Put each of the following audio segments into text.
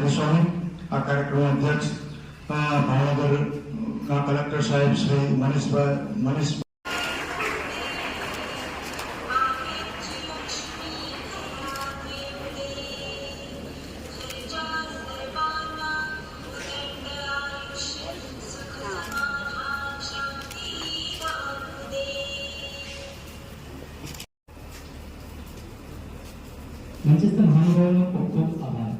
गोस्वामी आ कार्यक्रम अध्यक्ष भावनगर कलेक्टर साहेब श्री मनीष મંચસ્થ મહાનુભાવોનો ખૂબ ખૂબ આભાર.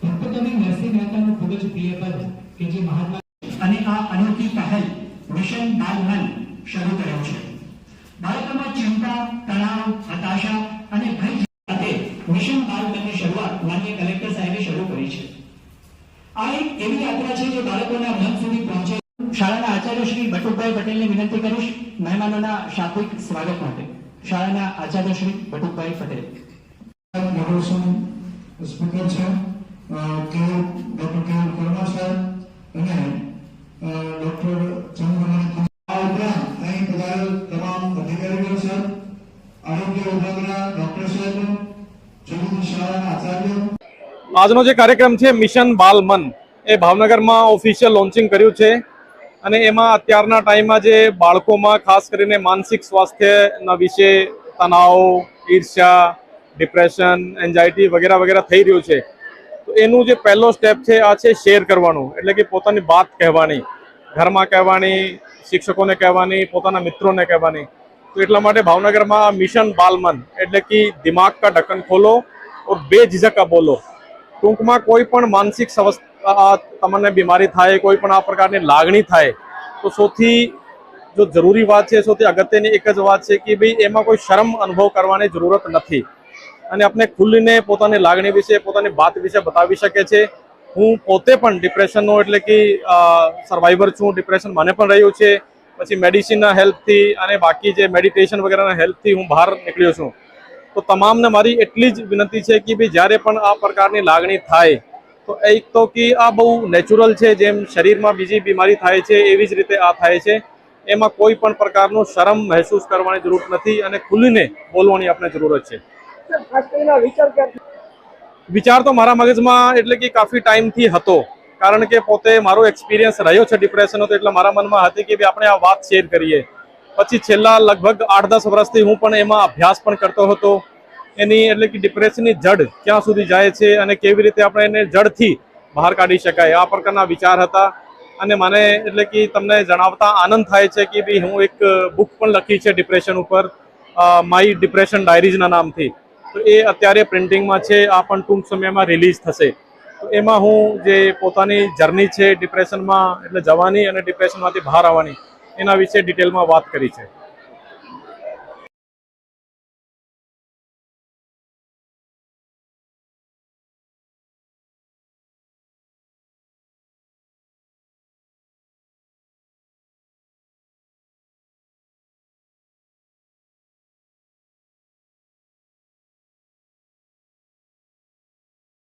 ભક્તોને નરસિંહ મહેતાનું ખૂબ જ પ્રિય પદ કે જે મહાત્મા અને આ અનોખી પહેલ મિશન બાલમન શરૂ કર્યો છે. બાળકોમાં ચિંતા, તણાવ, હતાશા અને ભય સાથે મિશન બાલમનની શરૂઆત માનનીય કલેક્ટર સાહેબે શરૂ કરી છે. આ એક એવી યાત્રા છે જે બાળકોના મન સુધી પહોંચે. શાળાના આચાર્ય શ્રી બટુકભાઈ પટેલને વિનંતી કરીશ મહેમાનોના શાબ્દિક સ્વાગત માટે. શાળાના આચાર્ય શ્રી બટુકભાઈ પટેલ. મોડરેશન સ્પીકર છે ડોક્ટર કેવલ પરમાર સાહેબ અને ડોક્ટર ચંદ્રમણી. આ ઉપરાંત અહીં પધારેલ તમામ અધિકારીઓ છે, આરોગ્ય વિભાગના ડોક્ટર સાહેબ, જુદી શાળાના આચાર્યો. આજનો જે કાર્યક્રમ છે મિશન બાલ મન એ ભાવનગરમાં ઓફિશિયલ લોન્ચિંગ કર્યું છે અને એમાં અત્યારના ટાઈમમાં જે બાળકોમાં ખાસ કરીને માનસિક સ્વાસ્થ્યના વિશે તણાવ, ઈર્ષ્યા, ડિપ્રેશન, એન્ઝાયટી વગેરે વગેરે થઈ રહ્યું છે. તો એનું જે પહેલો સ્ટેપ છે આ છે શેર કરવાનું, એટલે કે પોતાની વાત કહેવાની, ઘરમાં કહેવાની, શિક્ષકોને કહેવાની, પોતાના મિત્રોને કહેવાની. તો એટલા માટે ભાવનગરમાં મિશન બાલમન એટલે કે દિમાગ કા ઢક્કન ખોલો और બેઝિઝક બોલો. ટૂંકમાં કોઈ પણ માનસિક તમને બીમારી થાય, કોઈ પણ આ પ્રકારની લાગણી થાય તો સૌથી જો જરૂરી વાત છે, સૌથી અગત્યની એક જ વાત છે કે ભાઈ એમાં કોઈ શરમ અનુભવ કરવાની જરૂરત નથી અને આપણે ખુલ્લીને પોતાની લાગણી વિશે, પોતાની વાત વિશે બતાવી શકે છે. હું પોતે પણ ડિપ્રેશનનો એટલે કે સર્વાઈવર છું. ડિપ્રેશન મને પણ રહ્યું છે. પછી મેડિસિનના હેલ્પથી અને બાકી જે મેડિટેશન વગેરેના હેલ્પથી હું બહાર નીકળ્યો છું. તો તમામને મારી એટલી જ વિનંતી છે કે ભાઈ જ્યારે પણ આ પ્રકારની લાગણી થાય તો એક તો કે આ બહુ નેચરલ છે, જેમ શરીરમાં બીજી બીમારી થાય છે એવી જ રીતે આ થાય છે. એમાં કોઈ પણ પ્રકારનું શરમ મહેસૂસ કરવાની જરૂર નથી અને ખુલ્લીને બોલવાની આપણે જરૂરત છે. વિચાર તો મારા મગજમાં એટલે કે કાફી ટાઈમથી હતો, કારણ કે પોતે મારો એક્સપિરિયન્સ રહ્યો છે ડિપ્રેશનનો, તો એટલે મારા મનમાં હતી કે ભાઈ આપણે આ વાત શેર કરીએ. પછી છેલ્લા લગભગ 8-10 વર્ષથી હું પણ એમાં અભ્યાસ પણ કરતો હતો એની, એટલે કે ડિપ્રેશનની જડ ક્યાં સુધી જાય છે અને કેવી રીતે આપણે એને જડથી બહાર કાઢી શકાય, આ પ્રકારના વિચાર હતા. અને મને એટલે કે તમને જણાવતા આનંદ થાય છે કે ભાઈ હું એક બુક પણ લખી છે ડિપ્રેશન ઉપર, માય ડિપ્રેશન ડાયરીઝના નામથી. તો એ અત્યારે પ્રિન્ટિંગમાં છે, આ પણ ટૂંક સમયમાં રિલીઝ થશે. તો એમાં હું જે પોતાની જર્ની છે ડિપ્રેશનમાં એટલે જવાની અને ડિપ્રેશનમાંથી બહાર આવવાની એના વિશે ડિટેલમાં વાત કરી છે.